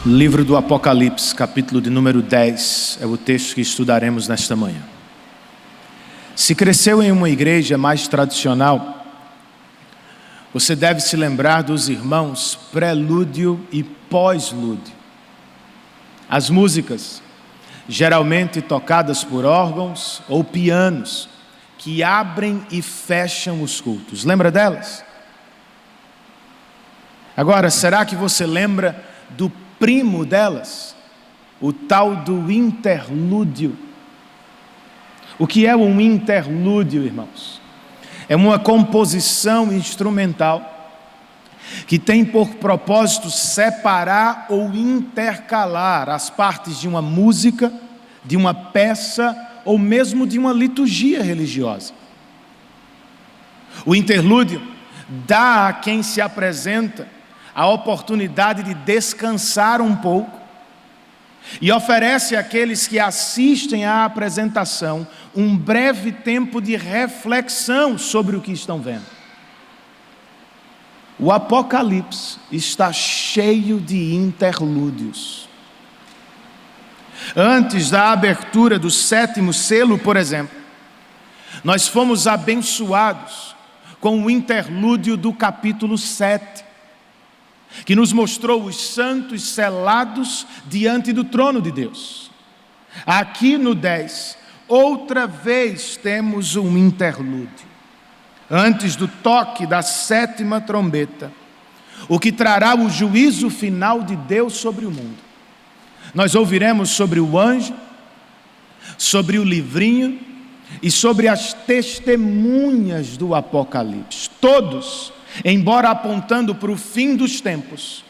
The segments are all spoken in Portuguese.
Livro do Apocalipse, capítulo de número 10, é o texto que estudaremos nesta manhã. Se cresceu em uma igreja mais tradicional, você deve se lembrar dos irmãos prelúdio e pós-lúdio. As músicas, geralmente tocadas por órgãos ou pianos, que abrem e fecham os cultos. Lembra delas? Agora, será que você lembra do primo delas? O tal do interlúdio. O que é um interlúdio, irmãos? É uma composição instrumental que tem por propósito separar ou intercalar as partes de uma música, de uma peça ou mesmo de uma liturgia religiosa. O interlúdio dá a quem se apresenta a oportunidade de descansar um pouco e oferece àqueles que assistem à apresentação um breve tempo de reflexão sobre o que estão vendo. O Apocalipse está cheio de interlúdios. Antes da abertura do 7º selo, por exemplo, nós fomos abençoados com o interlúdio do capítulo 7, que nos mostrou os santos selados diante do trono de Deus. Aqui no 10, outra vez temos um interlúdio. Antes do toque da 7ª trombeta, o que trará o juízo final de Deus sobre o mundo. Nós ouviremos sobre o anjo, sobre o livrinho e sobre as testemunhas do Apocalipse. Todos, embora apontando para o fim dos tempos,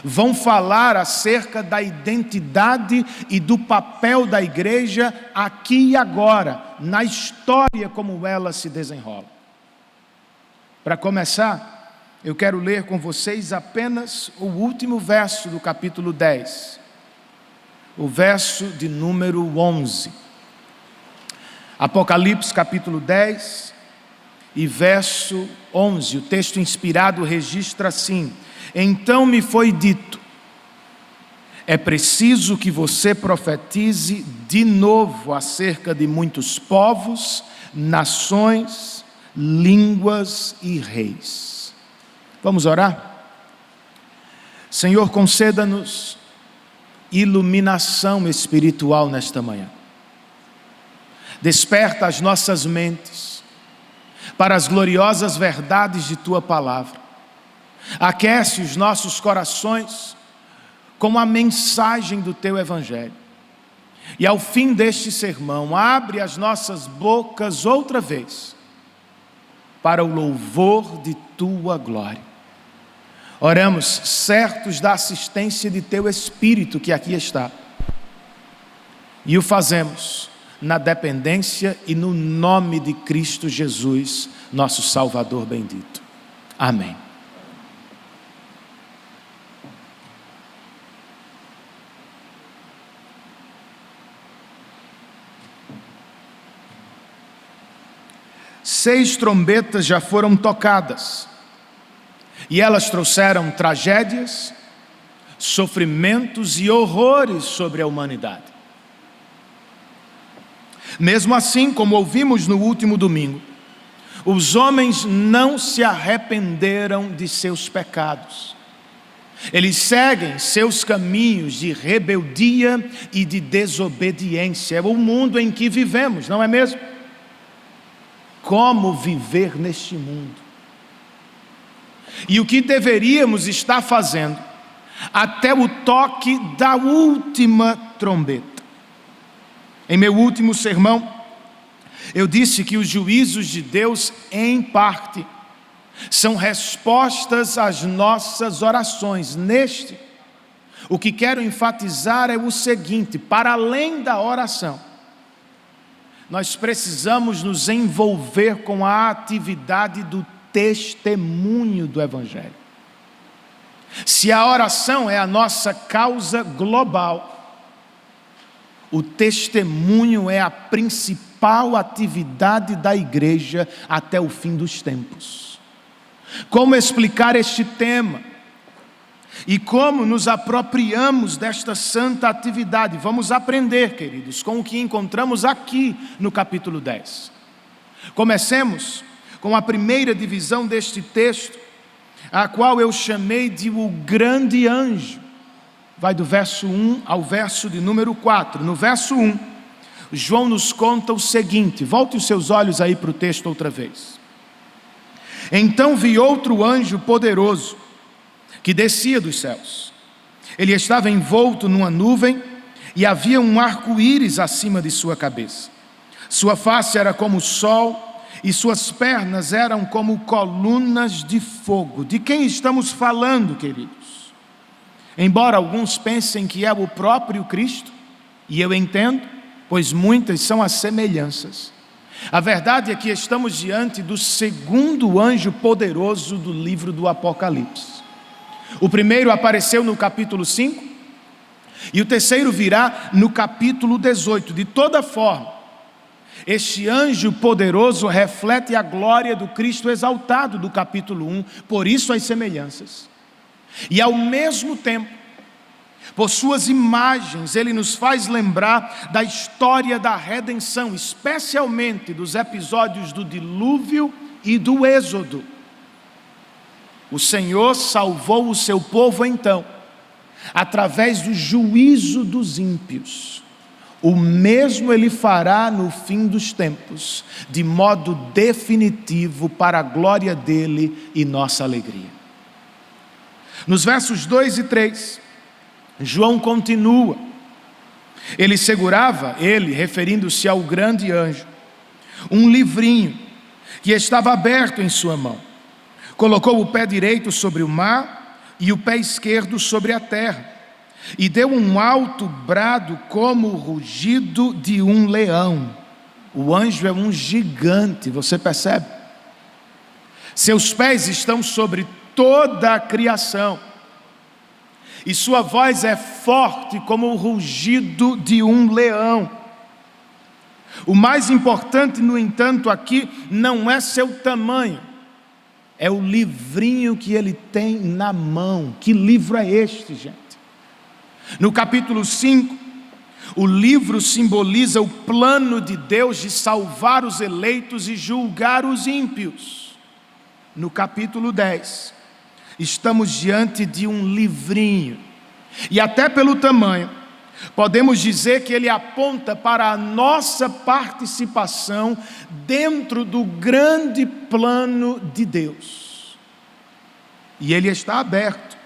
vão falar acerca da identidade e do papel da igreja aqui e agora, na história como ela se desenrola. Para começar, eu quero ler com vocês apenas o último verso do capítulo 10, o verso de número 11. Apocalipse capítulo 10 e verso 11, o texto inspirado registra assim: então me foi dito, é preciso que você profetize de novo acerca de muitos povos, nações, línguas e reis. Vamos orar? Senhor, conceda-nos iluminação espiritual nesta manhã. Desperta as nossas mentes para as gloriosas verdades de Tua palavra. Aquece os nossos corações com a mensagem do Teu Evangelho. E ao fim deste sermão, abre as nossas bocas outra vez para o louvor de Tua glória. Oramos certos da assistência de Teu Espírito que aqui está. E o fazemos na dependência e no nome de Cristo Jesus, nosso Salvador bendito. Amém. Seis trombetas já foram tocadas, e elas trouxeram tragédias, sofrimentos e horrores sobre a humanidade. Mesmo assim, como ouvimos no último domingo, os homens não se arrependeram de seus pecados. Eles seguem seus caminhos de rebeldia e de desobediência. É o mundo em que vivemos, não é mesmo? Como viver neste mundo? E o que deveríamos estar fazendo até o toque da última trombeta? Em meu último sermão, eu disse que os juízos de Deus, em parte, são respostas às nossas orações. Neste, o que quero enfatizar é o seguinte: para além da oração, nós precisamos nos envolver com a atividade do testemunho do Evangelho. Se a oração é a nossa causa global, o testemunho é a principal atividade da igreja até o fim dos tempos. Como explicar este tema? E como nos apropriamos desta santa atividade? Vamos aprender, queridos, com o que encontramos aqui no capítulo 10. Comecemos com a primeira divisão deste texto, a qual eu chamei de o grande anjo. Vai do verso 1 ao verso de número 4. No verso 1, João nos conta o seguinte, volte os seus olhos aí para o texto outra vez. Então vi outro anjo poderoso, que descia dos céus. Ele estava envolto numa nuvem e havia um arco-íris acima de sua cabeça. Sua face era como o sol e suas pernas eram como colunas de fogo. De quem estamos falando, queridos? Embora alguns pensem que é o próprio Cristo, e eu entendo, pois muitas são as semelhanças. A verdade é que estamos diante do segundo anjo poderoso do livro do Apocalipse. O primeiro apareceu no capítulo 5 e o terceiro virá no capítulo 18. De toda forma, este anjo poderoso reflete a glória do Cristo exaltado do capítulo 1, por isso as semelhanças. E ao mesmo tempo, por suas imagens, ele nos faz lembrar da história da redenção, especialmente dos episódios do dilúvio e do êxodo. O Senhor salvou o seu povo então, através do juízo dos ímpios. O mesmo ele fará no fim dos tempos, de modo definitivo para a glória dele e nossa alegria. Nos versos 2 e 3, João continua. Ele segurava, referindo-se ao grande anjo, um livrinho que estava aberto em sua mão. Colocou o pé direito sobre o mar e o pé esquerdo sobre a terra. E deu um alto brado como o rugido de um leão. O anjo é um gigante, você percebe? Seus pés estão sobre toda a criação. E sua voz é forte como o rugido de um leão. O mais importante, no entanto, aqui não é seu tamanho. É o livrinho que ele tem na mão. Que livro é este, gente? No capítulo 5, o livro simboliza o plano de Deus de salvar os eleitos e julgar os ímpios. No capítulo 10, estamos diante de um livrinho. E até pelo tamanho, podemos dizer que ele aponta para a nossa participação dentro do grande plano de Deus. E ele está aberto,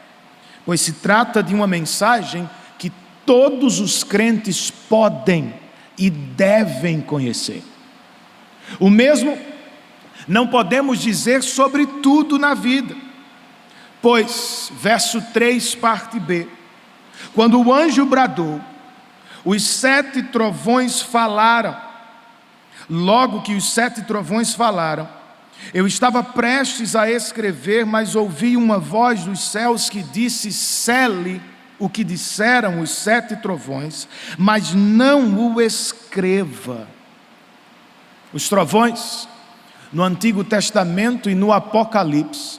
pois se trata de uma mensagem que todos os crentes podem e devem conhecer. O mesmo não podemos dizer sobre tudo na vida, pois, verso 3, parte B, quando o anjo bradou, os 7 trovões falaram. Logo que os 7 trovões falaram, eu estava prestes a escrever, mas ouvi uma voz dos céus que disse: sele o que disseram os 7 trovões, mas não o escreva. Os trovões, no Antigo Testamento e no Apocalipse,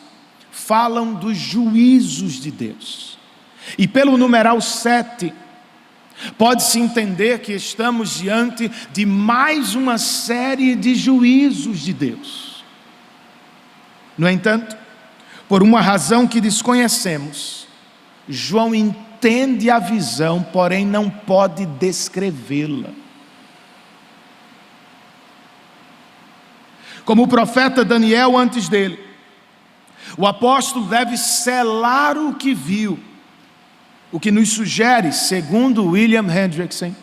falam dos juízos de Deus. E pelo numeral 7, pode-se entender que estamos diante de mais uma série de juízos de Deus. No entanto, por uma razão que desconhecemos, João entende a visão, porém não pode descrevê-la. Como o profeta Daniel antes dele, o apóstolo deve selar o que viu, o que nos sugere, segundo William Hendrickson,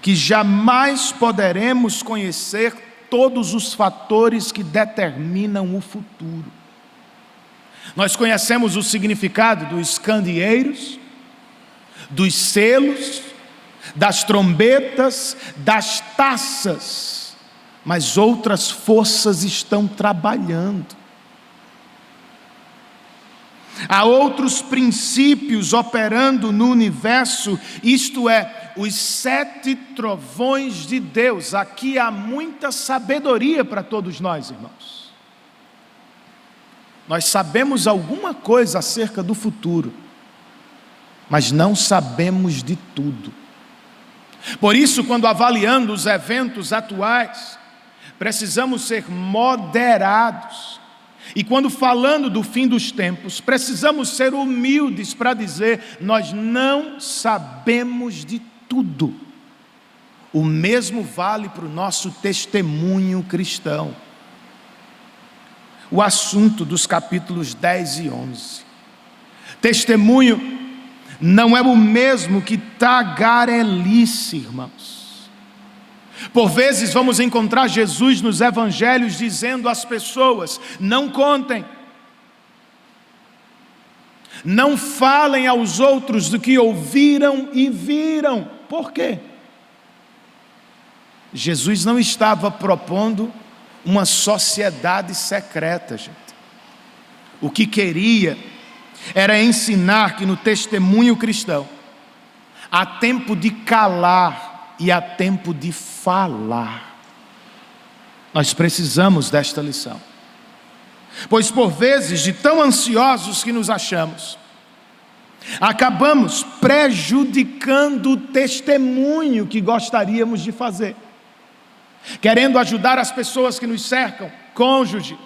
que jamais poderemos conhecer todos os fatores que determinam o futuro. Nós conhecemos o significado dos candeeiros, dos selos, das trombetas, das taças, mas outras forças estão trabalhando. Há outros princípios operando no universo, isto é, os 7 trovões de Deus. Aqui há muita sabedoria para todos nós, irmãos. Nós sabemos alguma coisa acerca do futuro, mas não sabemos de tudo. Por isso, quando avaliando os eventos atuais, precisamos ser moderados. E quando falando do fim dos tempos, precisamos ser humildes para dizer: nós não sabemos de tudo. O mesmo vale para o nosso testemunho cristão. O assunto dos capítulos 10 e 11. Testemunho não é o mesmo que tagarelice, irmãos. Por vezes vamos encontrar Jesus nos evangelhos dizendo às pessoas: não contem, não falem aos outros do que ouviram e viram. Por quê? Jesus não estava propondo uma sociedade secreta, gente. O que queria era ensinar que no testemunho cristão há tempo de calar e há tempo de falar. Nós precisamos desta lição, pois por vezes, de tão ansiosos que nos achamos, acabamos prejudicando o testemunho que gostaríamos de fazer, querendo ajudar as pessoas que nos cercam, cônjuge,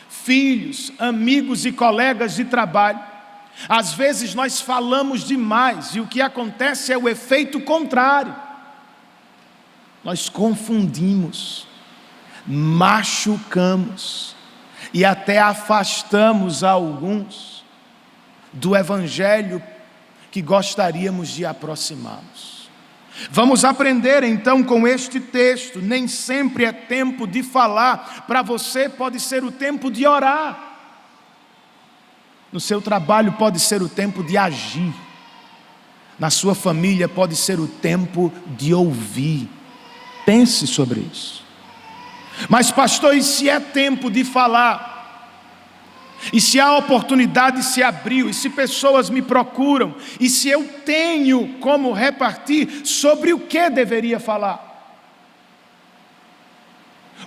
filhos, amigos e colegas de trabalho. Às vezes nós falamos demais e o que acontece é o efeito contrário. Nós confundimos, machucamos e até afastamos alguns do evangelho que gostaríamos de aproximá-los. Vamos aprender então com este texto. Nem sempre é tempo de falar. Para você pode ser o tempo de orar. No seu trabalho pode ser o tempo de agir. Na sua família pode ser o tempo de ouvir. Pense sobre isso. Mas pastor, e se é tempo de falar? E se a oportunidade se abriu, e se pessoas me procuram, e se eu tenho como repartir, sobre o que deveria falar?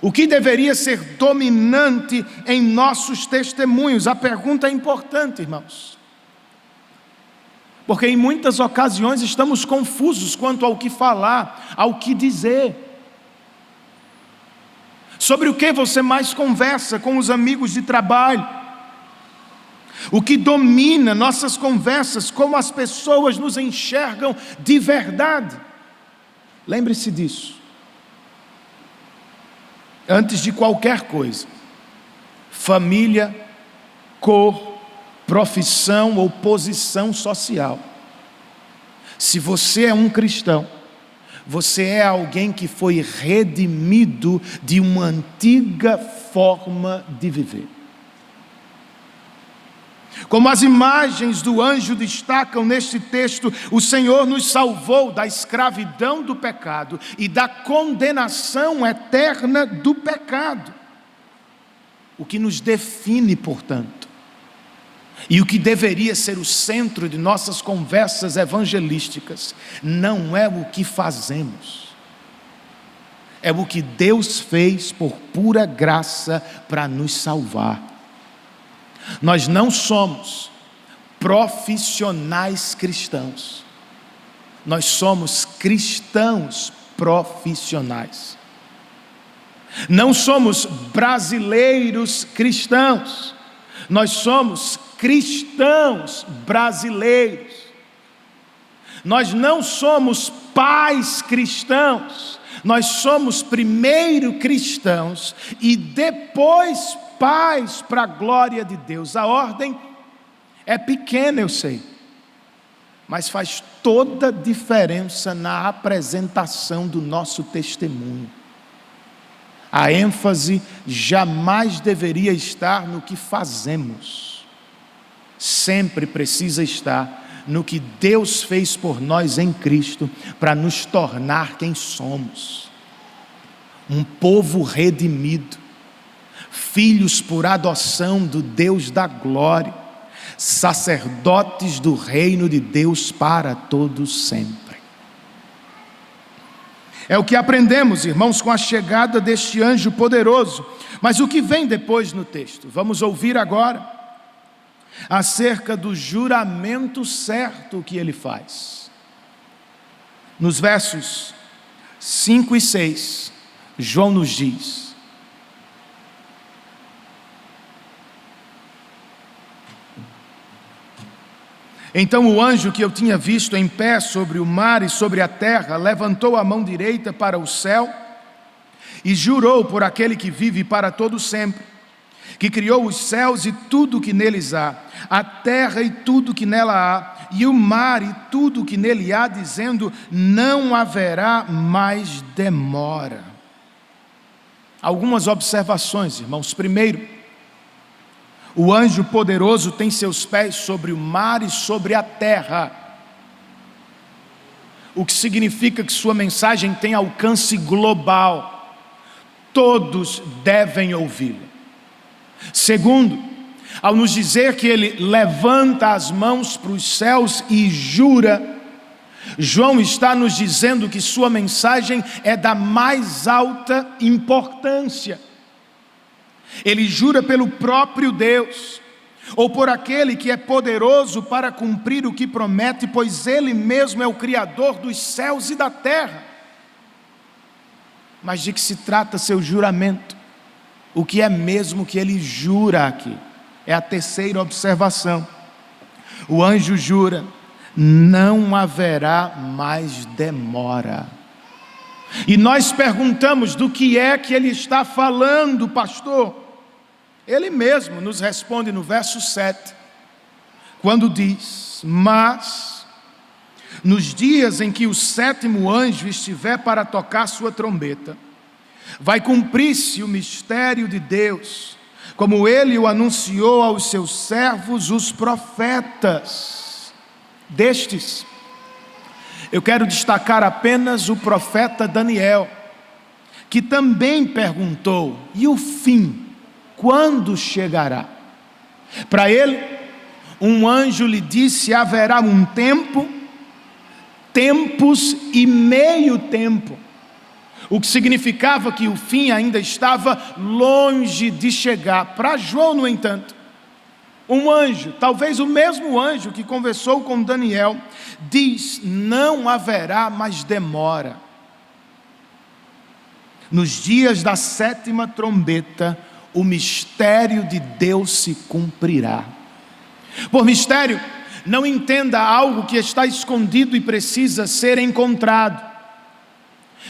O que deveria ser dominante em nossos testemunhos? A pergunta é importante, irmãos, porque em muitas ocasiões estamos confusos quanto ao que falar, ao que dizer. Sobre o que você mais conversa com os amigos de trabalho? O que domina nossas conversas, como as pessoas nos enxergam de verdade. Lembre-se disso. Antes de qualquer coisa, família, cor, profissão ou posição social. Se você é um cristão, você é alguém que foi redimido de uma antiga forma de viver. Como as imagens do anjo destacam neste texto, o Senhor nos salvou da escravidão do pecado e da condenação eterna do pecado. O que nos define, portanto, e o que deveria ser o centro de nossas conversas evangelísticas, não é o que fazemos, é o que Deus fez por pura graça para nos salvar. Nós não somos profissionais cristãos, nós somos cristãos profissionais. Não somos brasileiros cristãos, nós somos cristãos brasileiros. Nós não somos pais cristãos, nós somos primeiro cristãos e depois pais para a glória de Deus. A ordem é pequena, eu sei, mas faz toda a diferença na apresentação do nosso testemunho. A ênfase jamais deveria estar no que fazemos, sempre precisa estar no que Deus fez por nós em Cristo para nos tornar quem somos. Um povo redimido, filhos por adoção do Deus da glória, sacerdotes do reino de Deus para todos sempre. É o que aprendemos, irmãos, com a chegada deste anjo poderoso. Mas o que vem depois no texto? Vamos ouvir agora acerca do juramento certo que ele faz. Nos versos 5 e 6, João nos diz: então o anjo que eu tinha visto em pé sobre o mar e sobre a terra levantou a mão direita para o céu e jurou por aquele que vive para todo sempre, que criou os céus e tudo que neles há, a terra e tudo que nela há, e o mar e tudo que nele há, dizendo: não haverá mais demora. Algumas observações, irmãos. Primeiro, o anjo poderoso tem seus pés sobre o mar e sobre a terra, o que significa que sua mensagem tem alcance global. Todos devem ouvi-la. Segundo, ao nos dizer que ele levanta as mãos para os céus e jura, João está nos dizendo que sua mensagem é da mais alta importância. Ele jura pelo próprio Deus, ou por aquele que é poderoso para cumprir o que promete, pois ele mesmo é o Criador dos céus e da terra. Mas de que se trata seu juramento? O que é mesmo que ele jura aqui? É a terceira observação. O anjo jura: não haverá mais demora. E nós perguntamos: do que é que ele está falando, pastor? Ele mesmo nos responde no verso 7, quando diz: mas nos dias em que o sétimo anjo estiver para tocar sua trombeta, vai cumprir-se o mistério de Deus, como ele o anunciou aos seus servos, os profetas. Destes, eu quero destacar apenas o profeta Daniel, que também perguntou: e o fim, quando chegará? Para ele, um anjo lhe disse: haverá um tempo, tempos e meio tempo, o que significava que o fim ainda estava longe de chegar. Para João, no entanto, um anjo, talvez o mesmo anjo que conversou com Daniel, diz: não haverá mais demora. Nos dias da sétima trombeta, o mistério de Deus se cumprirá. Por mistério, não entenda algo que está escondido e precisa ser encontrado.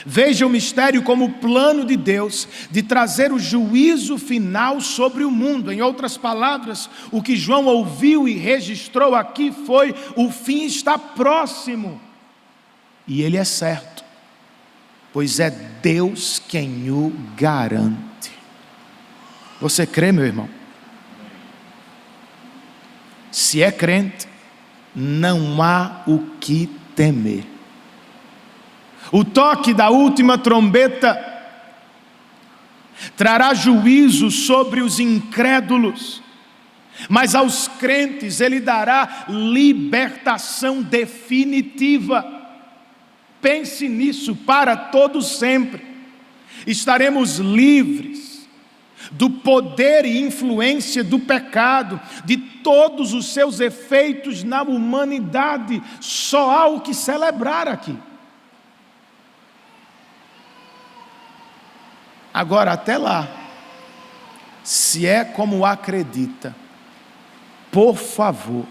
Veja o mistério como o plano de Deus de trazer o juízo final sobre o mundo. Em outras palavras, o que João ouviu e registrou aqui foi: o fim está próximo. E ele é certo, pois é Deus quem o garante. Você crê, meu irmão? Se é crente, não há o que temer. O toque da última trombeta trará juízo sobre os incrédulos, mas aos crentes ele dará libertação definitiva. Pense nisso, para todo sempre. Estaremos livres do poder e influência do pecado, de todos os seus efeitos na humanidade. Só há o que celebrar aqui. Agora, até lá, se é como acredita, por favor,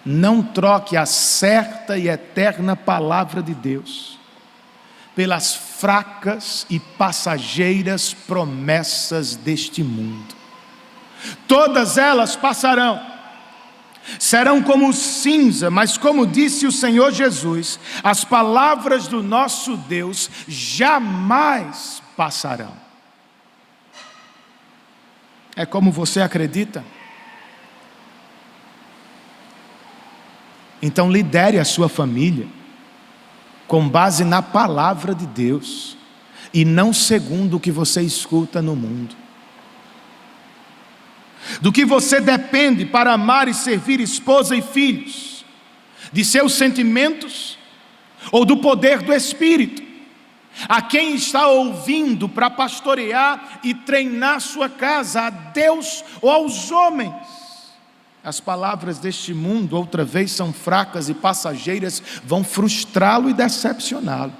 não troque a certa e eterna palavra de Deus pelas fracas e passageiras promessas deste mundo. Todas elas passarão, serão como cinza, mas como disse o Senhor Jesus, as palavras do nosso Deus jamais passarão. É como você acredita? Então lidere a sua família com base na palavra de Deus e não segundo o que você escuta no mundo. Do que você depende para amar e servir esposa e filhos? De seus sentimentos ou do poder do Espírito? a quem está ouvindo para pastorear e treinar sua casa, a Deus ou aos homens. As palavras deste mundo, outra vez, são fracas e passageiras, vão frustrá-lo e decepcioná-lo.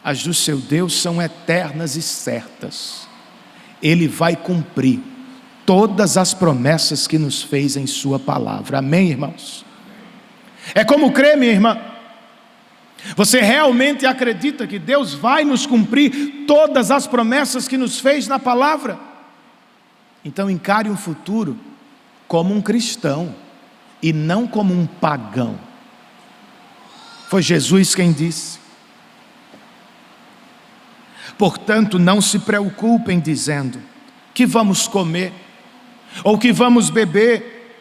As do seu Deus são eternas e certas. Ele vai cumprir todas as promessas que nos fez em sua palavra. Amém, irmãos? É como crer, minha irmã. Você realmente acredita que Deus vai nos cumprir todas as promessas que nos fez na palavra? Então encare o futuro como um cristão e não como um pagão. Foi Jesus quem disse. Portanto, não se preocupem dizendo: que vamos comer, ou que vamos beber,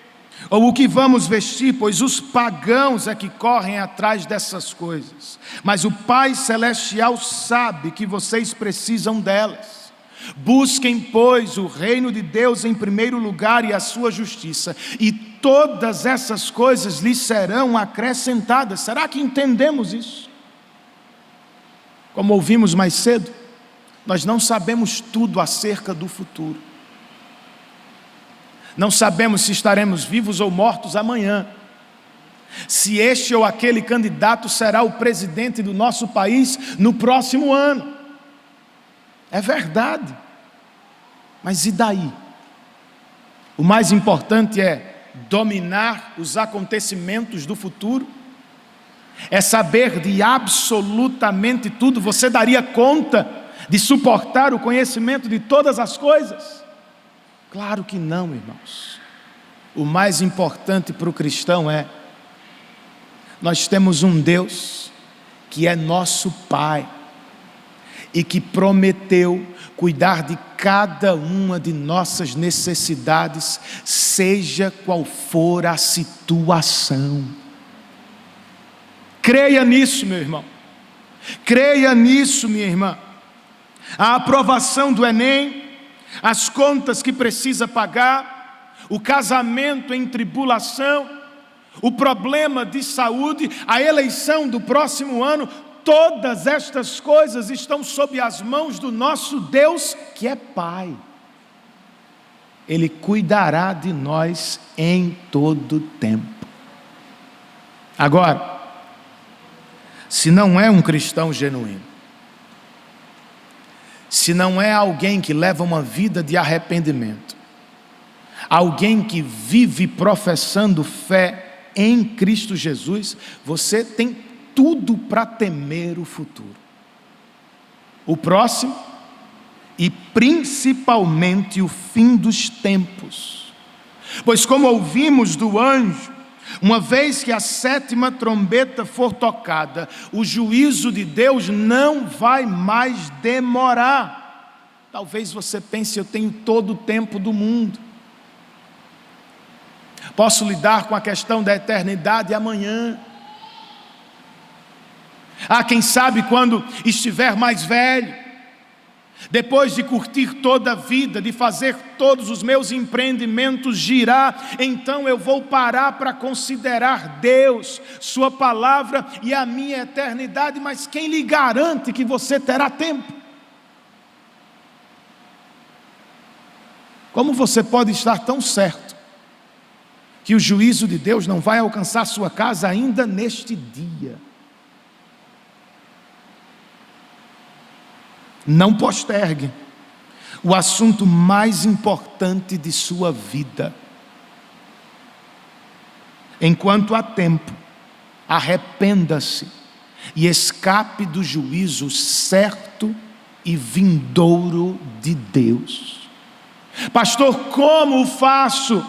ou o que vamos vestir, pois os pagãos é que correm atrás dessas coisas. Mas o Pai Celestial sabe que vocês precisam delas. Busquem, pois, o reino de Deus em primeiro lugar e a sua justiça, e todas essas coisas lhes serão acrescentadas. Será que entendemos isso? Como ouvimos mais cedo, nós não sabemos tudo acerca do futuro. Não sabemos se estaremos vivos ou mortos amanhã, se este ou aquele candidato será o presidente do nosso país no próximo ano. É verdade, mas e daí? O mais importante é dominar os acontecimentos do futuro, é saber de absolutamente tudo. Você daria conta de suportar o conhecimento de todas as coisas? Claro que não, irmãos. O mais importante para o cristão é: nós temos um Deus que é nosso Pai e que prometeu cuidar de cada uma de nossas necessidades, seja qual for a situação. Creia nisso, meu irmão. Creia nisso, minha irmã. A aprovação do Enem, as contas que precisa pagar, o casamento em tribulação, o problema de saúde, a eleição do próximo ano, todas estas coisas estão sob as mãos do nosso Deus, que é Pai. Ele cuidará de nós em todo tempo. Agora, se não é um cristão genuíno, se não é alguém que leva uma vida de arrependimento, alguém que vive professando fé em Cristo Jesus, você tem tudo para temer o futuro, o próximo e principalmente o fim dos tempos. Pois, como ouvimos do anjo, uma vez que a 7ª trombeta for tocada, o juízo de Deus não vai mais demorar. Talvez você pense: eu tenho todo o tempo do mundo, posso lidar com a questão da eternidade amanhã. Quem sabe quando estiver mais velho, depois de curtir toda a vida, de fazer todos os meus empreendimentos girar, então eu vou parar para considerar Deus, sua palavra e a minha eternidade. Mas quem lhe garante que você terá tempo? Como você pode estar tão certo que o juízo de Deus não vai alcançar sua casa ainda neste dia? Não postergue o assunto mais importante de sua vida. Enquanto há tempo, arrependa-se e escape do juízo certo e vindouro de Deus. Pastor, como faço?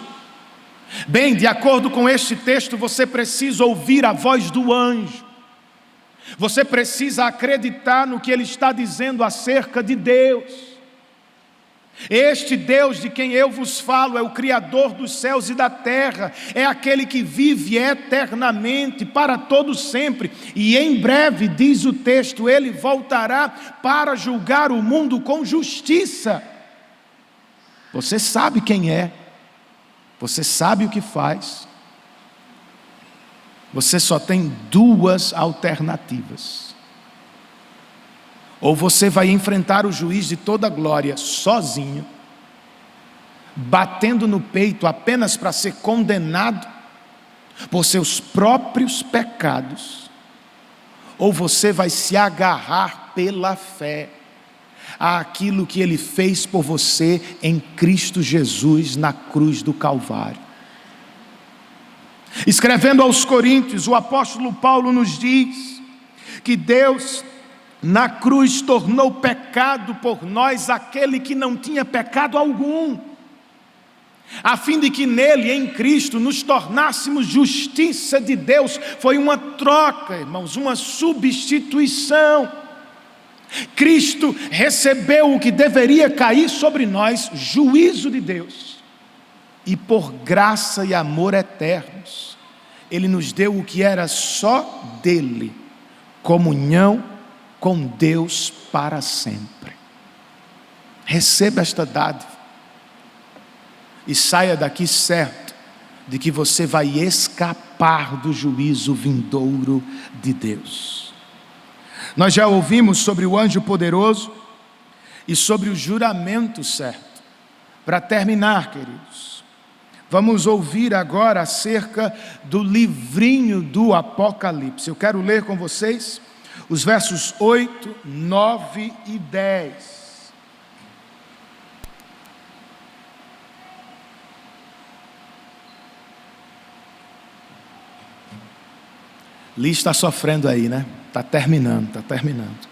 Bem, de acordo com este texto, você precisa ouvir a voz do anjo. Você precisa acreditar no que ele está dizendo acerca de Deus. Este Deus de quem eu vos falo é o Criador dos céus e da terra, é aquele que vive eternamente, para todo sempre, e em breve, diz o texto, ele voltará para julgar o mundo com justiça. Você sabe quem é, você sabe o que faz. Você só tem duas alternativas: Ou você vai enfrentar o juiz de toda glória sozinho, batendo no peito apenas para ser condenado por seus próprios pecados, ou você vai se agarrar pela fé àquilo que Ele fez por você em Cristo Jesus na cruz do Calvário. Escrevendo aos Coríntios, o apóstolo Paulo nos diz que Deus na cruz tornou pecado por nós aquele que não tinha pecado algum, a fim de que nele, em Cristo, nos tornássemos justiça de Deus. Foi uma troca, irmãos, uma substituição. Cristo recebeu o que deveria cair sobre nós, juízo de Deus, e por graça e amor eternos, Ele nos deu o que era só dele, comunhão com Deus para sempre. Receba esta dádiva e saia daqui certo de que você vai escapar do juízo vindouro de Deus. Nós já ouvimos sobre o anjo poderoso e sobre o juramento certo. Para terminar, queridos, vamos ouvir agora acerca do livrinho do Apocalipse. Eu quero ler com vocês os versos 8, 9 e 10. Li está sofrendo aí, né? Está terminando.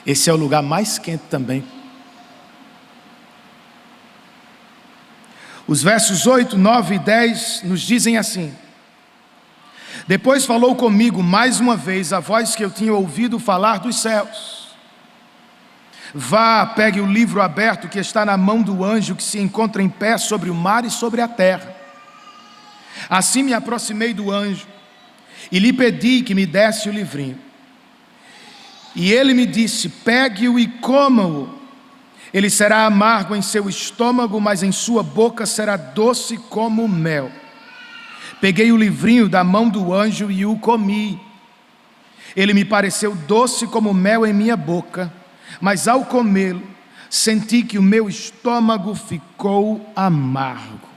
Esse é o lugar mais quente também. Os versos 8, 9 e 10 nos dizem assim: Depois falou comigo mais uma vez a voz que eu tinha ouvido falar dos céus. Vá, pegue o livro aberto que está na mão do anjo que se encontra em pé sobre o mar e sobre a terra. Assim me aproximei do anjo e lhe pedi que me desse o livrinho. E ele me disse: pegue-o e coma-o. Ele será amargo em seu estômago, mas em sua boca será doce como mel. Peguei o livrinho da mão do anjo e o comi. Ele me pareceu doce como mel em minha boca, mas ao comê-lo, senti que o meu estômago ficou amargo.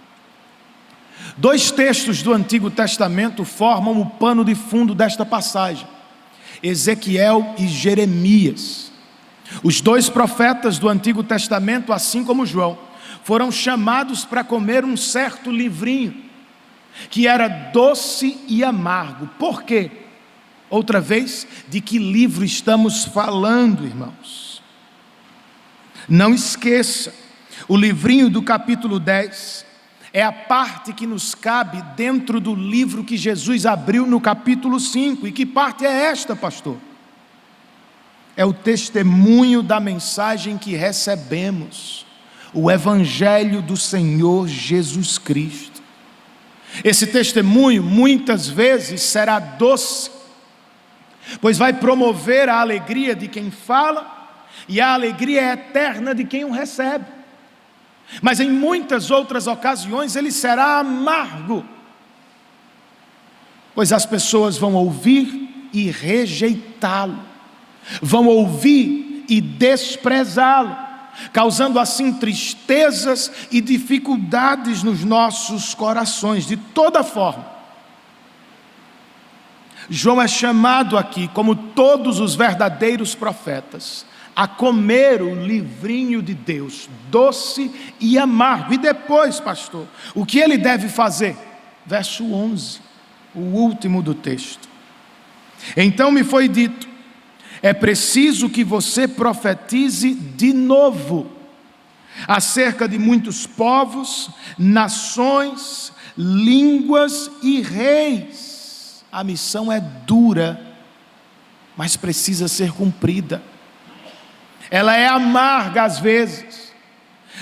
Dois textos do Antigo Testamento formam o pano de fundo desta passagem: Ezequiel e Jeremias. Os dois profetas do Antigo Testamento, assim como João, foram chamados para comer um certo livrinho, que era doce e amargo. Por quê? Outra vez, de que livro estamos falando, irmãos? Não esqueça, o livrinho do capítulo 10 é a parte que nos cabe dentro do livro que Jesus abriu no capítulo 5. E que parte é esta, pastor? É o testemunho da mensagem que recebemos, o Evangelho do Senhor Jesus Cristo. Esse testemunho muitas vezes será doce, pois vai promover a alegria de quem fala e a alegria eterna de quem o recebe. Mas em muitas outras ocasiões ele será amargo, pois as pessoas vão ouvir e rejeitá-lo, vão ouvir e desprezá-lo, causando assim tristezas e dificuldades nos nossos corações. De toda forma, João é chamado aqui, como todos os verdadeiros profetas, a comer o livrinho de Deus, doce e amargo. E depois, pastor, o que ele deve fazer? Verso 11, o último do texto. Então me foi dito: é preciso que você profetize de novo acerca de muitos povos, nações, línguas e reis. A missão é dura, mas precisa ser cumprida. Ela é amarga às vezes,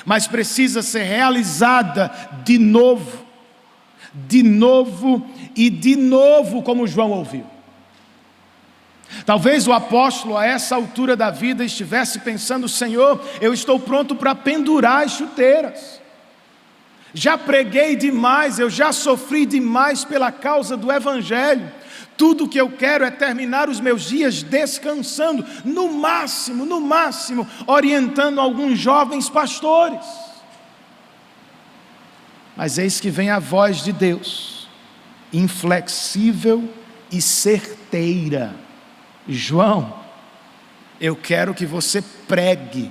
mas precisa ser realizada de novo e de novo, como João ouviu. Talvez o apóstolo a essa altura da vida estivesse pensando: Senhor, eu estou pronto para pendurar as chuteiras. Já preguei demais, eu já sofri demais pela causa do Evangelho. Tudo que eu quero é terminar os meus dias descansando, no máximo, orientando alguns jovens pastores. Mas eis que vem a voz de Deus, inflexível e certeira: João, eu quero que você pregue,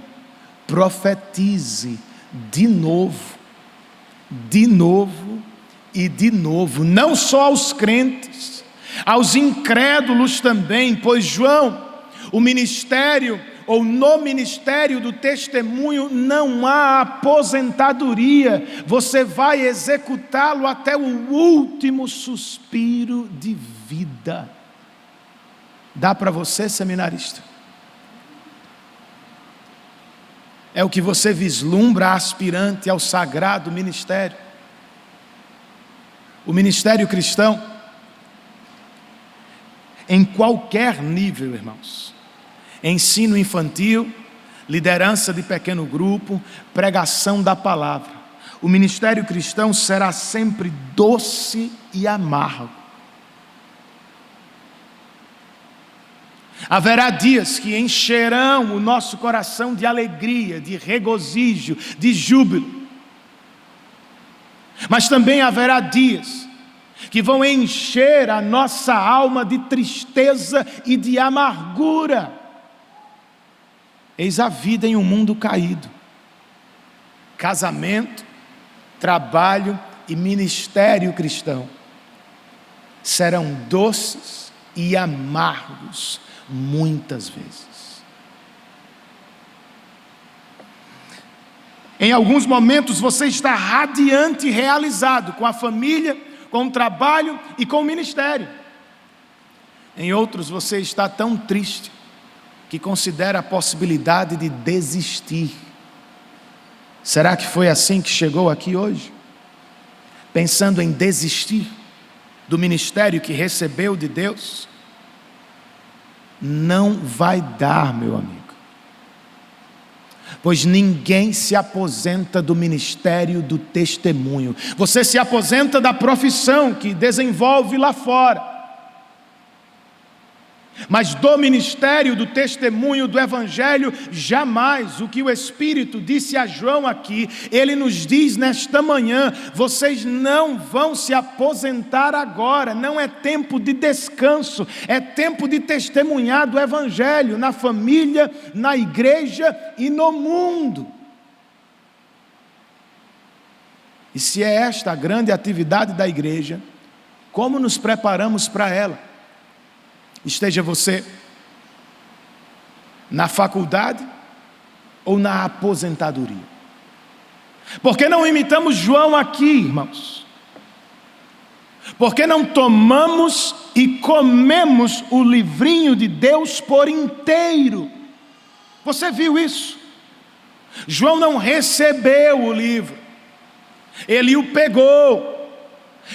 profetize de novo e de novo, não só aos crentes, aos incrédulos também, pois João, o ministério, ou no ministério do testemunho, não há aposentadoria, você vai executá-lo até o último suspiro de vida. Dá para você, seminarista? É o que você vislumbra, aspirante ao sagrado ministério. O ministério cristão, em qualquer nível, irmãos, ensino infantil, liderança de pequeno grupo, pregação da palavra, o ministério cristão será sempre doce e amargo. Haverá dias que encherão o nosso coração de alegria, de regozijo, de júbilo. Mas também haverá dias que vão encher a nossa alma de tristeza e de amargura. Eis a vida em um mundo caído. Casamento, trabalho e ministério cristão serão doces e amargos muitas vezes. Em alguns momentos você está radiante e realizado com a família, com o trabalho e com o ministério. Em outros você está tão triste que considera a possibilidade de desistir. Será que foi assim que chegou aqui hoje? Pensando em desistir do ministério que recebeu de Deus? Não vai dar, meu amigo. Pois ninguém se aposenta do ministério do testemunho. Você se aposenta da profissão que desenvolve lá fora. Mas do ministério do testemunho do Evangelho, jamais. O que o Espírito disse a João aqui, ele nos diz nesta manhã: vocês não vão se aposentar agora, não é tempo de descanso, é tempo de testemunhar do Evangelho, na família, na igreja e no mundo. E se é esta a grande atividade da igreja, como nos preparamos para ela? Esteja você na faculdade ou na aposentadoria. Por que não imitamos João aqui, irmãos? Por que não tomamos e comemos o livrinho de Deus por inteiro? Você viu isso? João não recebeu o livro, ele o pegou.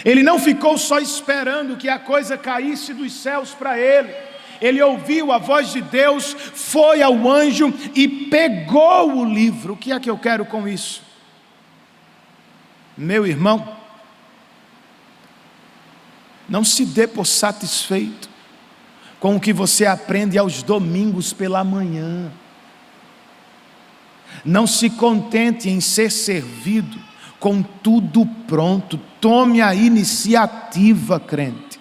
Ele não ficou só esperando que a coisa caísse dos céus para ele. Ele ouviu a voz de Deus, foi ao anjo e pegou o livro. O que é que eu quero com isso? Meu irmão, não se dê por satisfeito com o que você aprende aos domingos pela manhã. Não se contente em ser servido com tudo pronto. Tome a iniciativa, crente.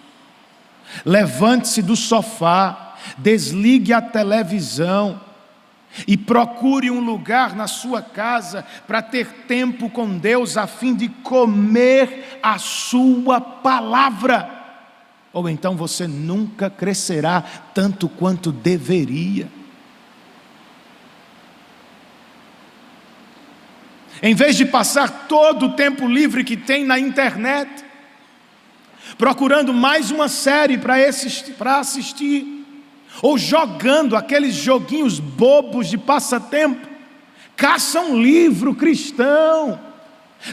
Levante-se do sofá, desligue a televisão e procure um lugar na sua casa para ter tempo com Deus, a fim de comer a sua palavra. Ou então você nunca crescerá tanto quanto deveria. Em vez de passar todo o tempo livre que tem na internet, procurando mais uma série para assistir, ou jogando aqueles joguinhos bobos de passatempo, caça um livro cristão,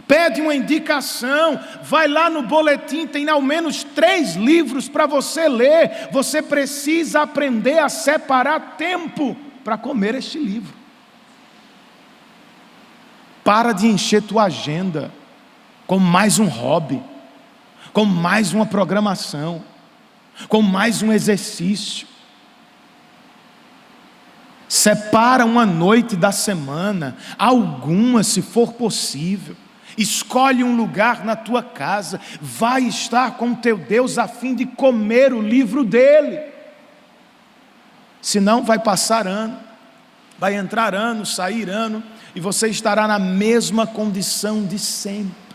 pede uma indicação, vai lá no boletim, tem ao menos 3 livros para você ler. Você precisa aprender a separar tempo para comer este livro. Para de encher tua agenda com mais um hobby, com mais uma programação. com mais um exercício. Separa uma noite da semana, alguma se for possível. Escolhe um lugar na tua casa, vai estar com o teu Deus a fim de comer o livro dele. Senão vai passar ano, vai entrar ano, sair ano, e você estará na mesma condição de sempre.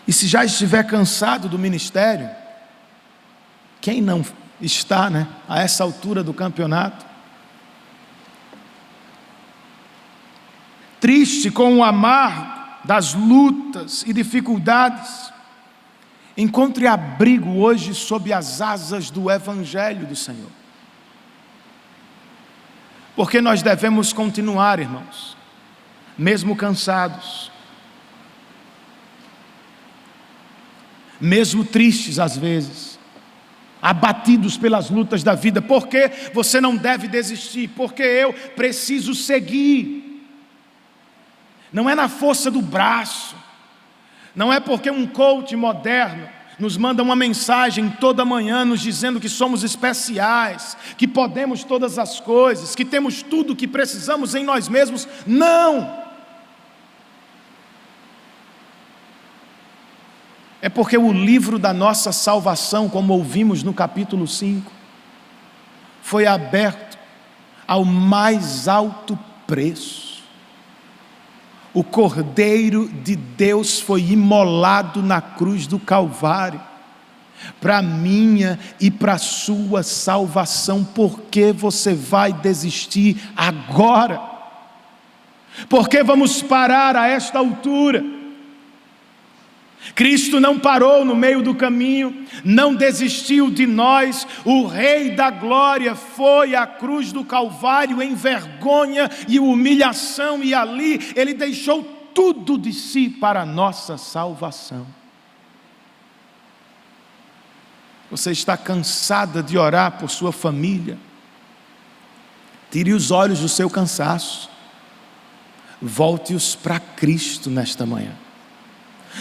E se já estiver cansado do ministério, quem não está, né, a essa altura do campeonato, triste com o amargo das lutas e dificuldades, encontre abrigo hoje sob as asas do Evangelho do Senhor. Porque nós devemos continuar, irmãos, mesmo cansados, mesmo tristes às vezes, abatidos pelas lutas da vida. Porque você não deve desistir, porque eu preciso seguir. Não é na força do braço, não é porque um coach moderno nos manda uma mensagem toda manhã nos dizendo que somos especiais, que podemos todas as coisas, que temos tudo o que precisamos em nós mesmos. Não! É porque o livro da nossa salvação, como ouvimos no capítulo 5, foi aberto ao mais alto preço. O Cordeiro de Deus foi imolado na cruz do Calvário, para a minha e para a sua salvação. Por que você vai desistir agora? Por que vamos parar a esta altura? Cristo não parou no meio do caminho, não desistiu de nós. O Rei da Glória foi à cruz do Calvário em vergonha e humilhação, e ali Ele deixou tudo de si para a nossa salvação. Você está cansada de orar por sua família? Tire os olhos do seu cansaço, volte-os para Cristo nesta manhã.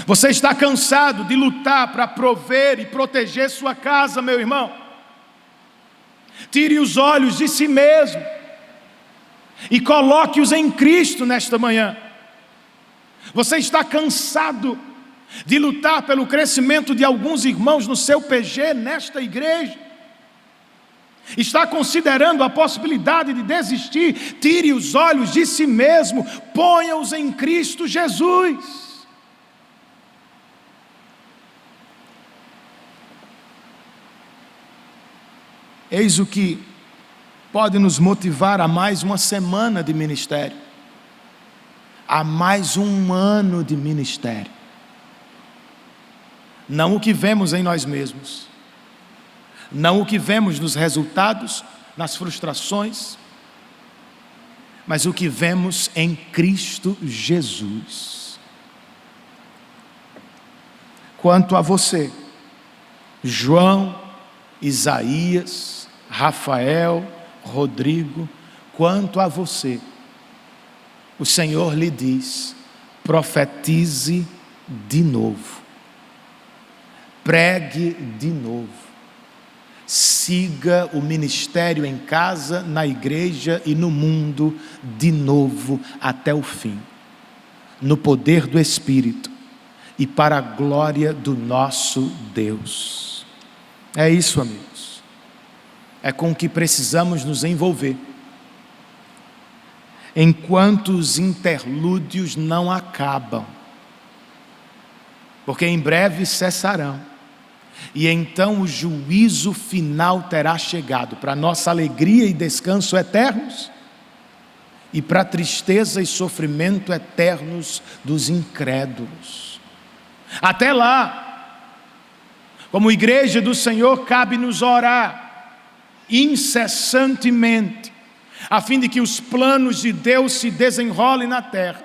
Você está cansado de lutar para prover e proteger sua casa, meu irmão? Tire os olhos de si mesmo e coloque-os em Cristo nesta manhã. Você está cansado de lutar pelo crescimento de alguns irmãos no seu PG nesta igreja? Está considerando a possibilidade de desistir? Tire os olhos de si mesmo, ponha-os em Cristo Jesus. Eis o que pode nos motivar a mais uma semana de ministério, a mais um ano de ministério. Não o que vemos em nós mesmos, não o que vemos nos resultados, nas frustrações, mas o que vemos em Cristo Jesus. Quanto a você, João, Isaías, Rafael, Rodrigo, quanto a você, o Senhor lhe diz: profetize de novo, pregue de novo, siga o ministério em casa, na igreja e no mundo de novo até o fim, no poder do Espírito e para a glória do nosso Deus. É isso, amigos. É com o que precisamos nos envolver, enquanto os interlúdios não acabam, porque em breve cessarão, e então o juízo final terá chegado, para nossa alegria e descanso eternos, e para tristeza e sofrimento eternos dos incrédulos. Até lá, como igreja do Senhor, cabe-nos orar incessantemente, a fim de que os planos de Deus se desenrolem na terra,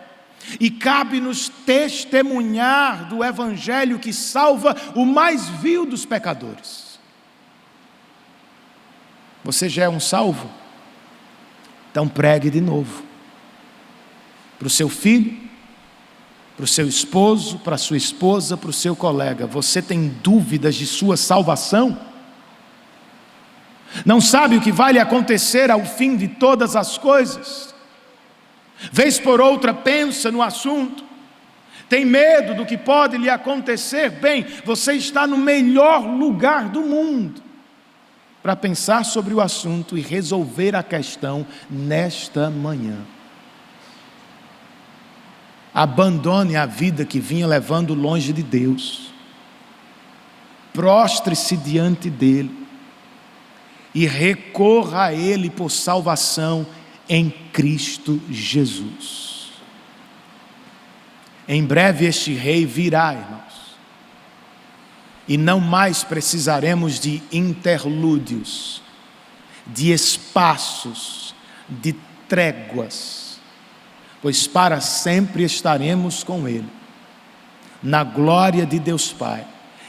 e cabe-nos testemunhar do Evangelho que salva o mais vil dos pecadores. Você já é um salvo? Então pregue de novo, para o seu filho, para o seu esposo, para a sua esposa, para o seu colega. Você tem dúvidas de sua salvação? Não sabe o que vai lhe acontecer ao fim de todas as coisas? Vez por outra pensa no assunto, tem medo do que pode lhe acontecer? Bem, você está no melhor lugar do mundo para pensar sobre o assunto e resolver a questão nesta manhã. Abandone a vida que vinha levando longe de Deus. Prostre-se diante dele e recorra a ele por salvação em Cristo Jesus. Em breve este rei virá, irmãos, e não mais precisaremos de interlúdios, de espaços, de tréguas, pois para sempre estaremos com ele, na glória de Deus Pai,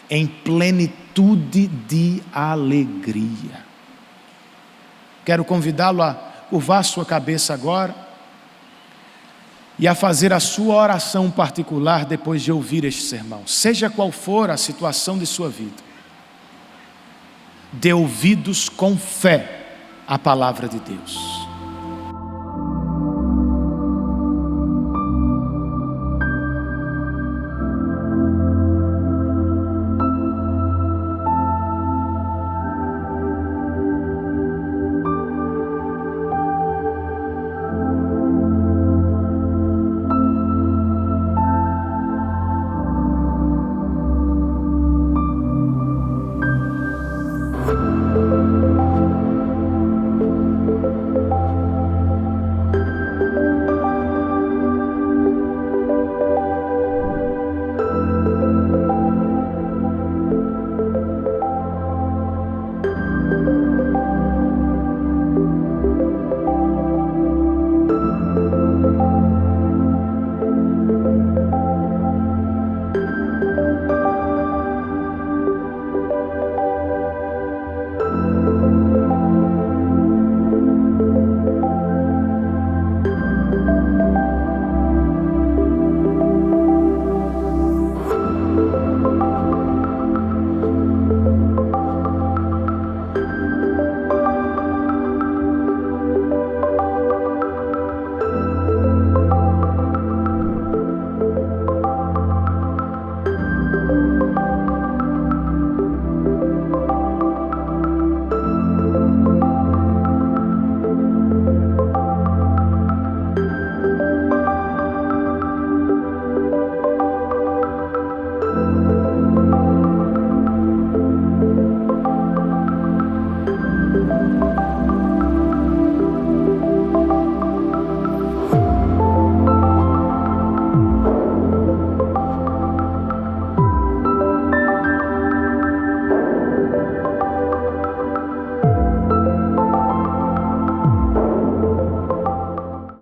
em plenitude de alegria. Quero convidá-lo a curvar sua cabeça agora e a fazer a sua oração particular depois de ouvir este sermão. Seja qual for a situação de sua vida, dê ouvidos com fé à palavra de Deus.